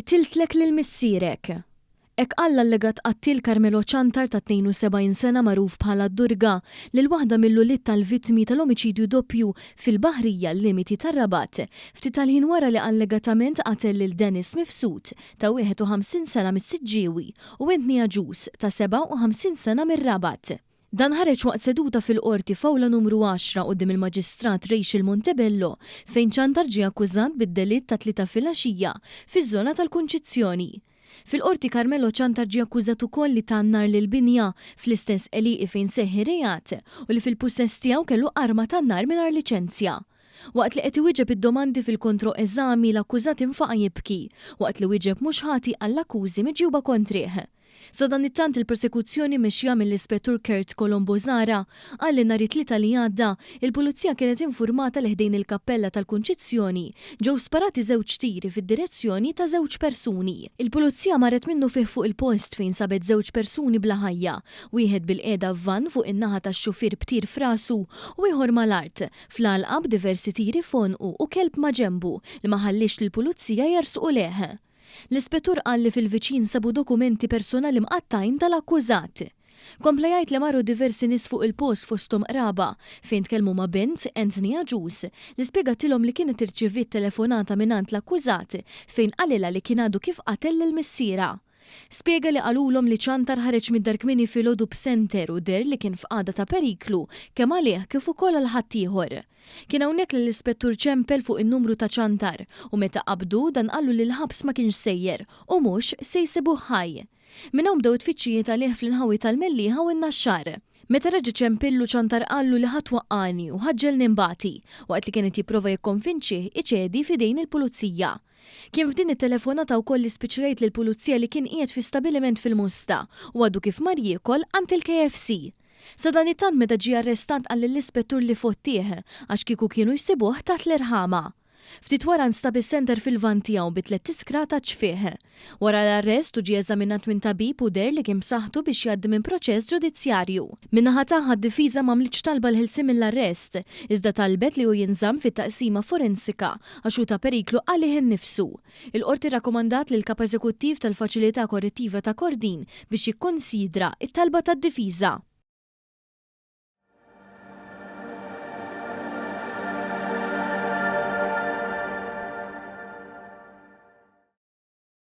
Tiltlek lil missierek. Ek alla allegat qattil Carmelo Ċantar ta' 72 sena magħruf bħala Durga lil waħda mill-uliet tal-vittmi tal-omiċidju doppju fil-Baħrija Limiti tar-Rabat. Ftit tal-ħin wara li allegatament qatel lil Dennis Mifsud ta' 51 sena mis-Siġġiewi u Wentni Aġus ta' 57 sena mir-Rabat. Dan ħareġ waqt seduta fil-qorti fawla numru 10 quddiem il-Maġistrat Rachel Montebello fejn Ċantar ġie akkużat bid-delitt ta' 3 filgħaxija fiż-żona tal-Kunċizzjoni. Fil-qorti Carmelo Ċantar ġie akkużat ukoll li tan-nar lill-binja fl-istess eliqi fejn seħħi rejat u li fil-pussess tiegħu kellu arma tan-nar mingħajr liċenzja. Waqt li qed iwieġeb id-domandi fil-kontroeżami l-akkużat infaqa' jibki waqt li wieġeb mhux ħati għall-akkużi miġjuba kontrih. Sa dan it-tant il-prosekuzzjoni mexja mill-Ispettur Kurt Colombo Zara qal li nhar it-tlieta li għadda il-Pulizija kienet infurmata li ħdejn il-kappella tal-Kunċizzjoni ġew sparati żewġ tiri fid-direzzjoni ta' żewġ persuni. Il-Pulizija marret minnu fih fuq il-post fejn sabet żewġ persuni bla ħajja, wieħed bil-qiegħda f'van fuq in-naħa tax-xufier b'tir f'rasu u ieħor mal-art fl-għalqa b'diversi tiri fonqu u kelb ma' ġenbu li ma ħallix lill-Pulizija jersqu leh. L-ispettur qal li fil-viċin sabu dokumenti personali mqattajn tal-akkużat. Kompla jgħid li marru diversi nies fuq il-post fosthom qraba fejn tkellmu ma' bint Wentni Aġus li spjegatilhom li kienet irċiviet telefonata mingħand l-akkużat fejn qalilha li kien għadu kif qatel lill-missiera. Spjega li qalulhom li Ċantar ħareġ mid-dar kmieni filgħodu b'senter u der li kien f'qagħda ta' periklu kemm għalih kif ukoll għal ħaddieħor. Kien hawnhekk li l-ispettur ċempel fuq in-numru ta' Ċantar u meta qabdu dan qallu li l-ħabs ma kienx sejjer u mhux se jsibuh ħaj. Minn hawn bdew it-tfittxijiet għalih fl-inħawi tal-Mellieħa u n-Naxxar. Meta reġa' ċempillu Ċantar qallu li ħadd waqqani u ħaġġel nimbati waqt li kienet jipprova jikkonvinċih iċedi f'idejn il-Pulizija. Kien f'din it-telefonata wkoll li spiċċajt lill-Pulizija li kien qiegħed fi stabiliment fil-Musta u għadu kif mar jiekol għand il-KFC. Sa dan it-tant meta ġie arrestat qal lill-ispettur li fottih għax kieku kienu jsibuh taħt l-irħama. Ftit wara nstab is-senter fil-van tiegħu bi 3 iskra ta' ċfieħ. Wara l-arrest ġie eżaminat minn tabib u der li kien b'saħħtu biex jgħaddi minn proċess ġudizzjarju. Min-naħa tagħha d-difiża m'għamlitx talba l-ħilsi mill-arrest, iżda talbet li hu jinżamm fit-taqsima forensika għax hu ta' periklu għalih innifsu. Il-qorti rrakkomandat lil kap eżekuttiv tal-Faċilità Korrettiva ta' Kordin biex jikkonsidra it-talba tad-difiża.